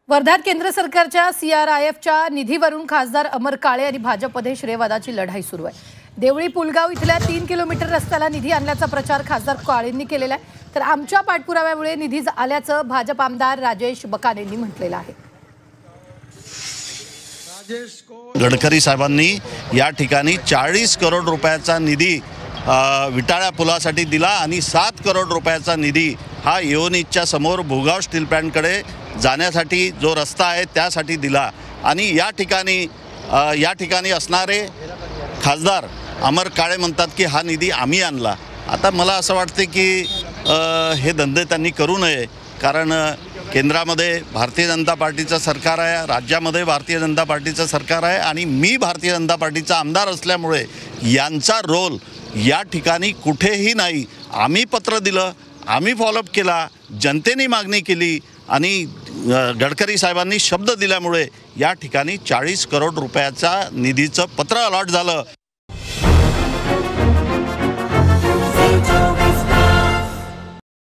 वर्ध्यात केंद्र सरकारच्या CRIFच्या निधीवरून खासदार अमर काळे आणि भाजपमध्ये श्रेयवादाची लढाई सुरू आहे। देवळी पुलगाव इथल्या 3 किलोमीटर रस्त्याला निधी आणल्याचा प्रचार खासदार काळेंनी केलेला आहे, तर आमच्या पाठपुराव्यामुळे निधी आल्याचं भाजप आमदार राजेश बकानेंनी म्हटलेलं आहे। गडकरी साहेबांनी या ठिकाणी 40 करोड रुपयाचा निधी विटाळ्या पुलासाठी दिला आणि 7 करोड रुपयाचा निधी हा येवनीच्या समोर भुगाव स्टील प्लांटकडे जाण्यासाठी जो रस्ता आहे त्यासाठी दिला। आणि या ठिकाणी असणारे खासदार अमर काळे म्हणतात की हा निधी आम्ही आणला। आता मला असं वाटते की हे धंदे त्यांनी करू नये, कारण केंद्रामध्ये भारतीय जनता पार्टीचं सरकार आहे, राज्यामध्ये भारतीय जनता पार्टीचं सरकार आहे आणि मी भारतीय जनता पार्टीचा आमदार असल्यामुळे यांचा रोल या ठिकाणी कुठेही नाही। आम्ही पत्र दिलं, आम्ही फॉलोअप केला, जनतेने मागणी केली आणि गडकरी साहेबांनी शब्द दिल्यामुळे या ठिकाणी 40 करोड रुपयाचा निधीचं पत्र अलॉट झालं।